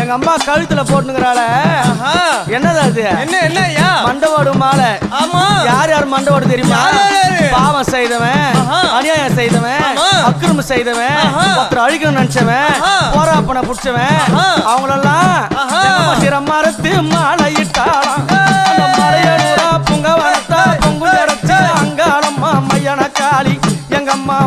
எங்க அம்மா கழுத்துல போட்டுங்கறாள என்னது அது என்ன ஐயா மண்டவோடு மாலை ஆமா யார் யார் மண்டவோடு தெரியுமா பாவம் செய்தவன் அநியாயம் செய்தவன் அக்கிரமம் செய்தவன் ஒருத்தர் அழிக்கணும்னு நினைச்சவன் போராப்பனை புடிச்சவன் அவங்களெல்லாம் சிரமரத்து மாலை இட்டாளாம் அந்த மலையனூரா புங்க வளர்த்தா பொங்கு அடைச்ச அங்காளம்மா மையன காளி எங்க அம்மா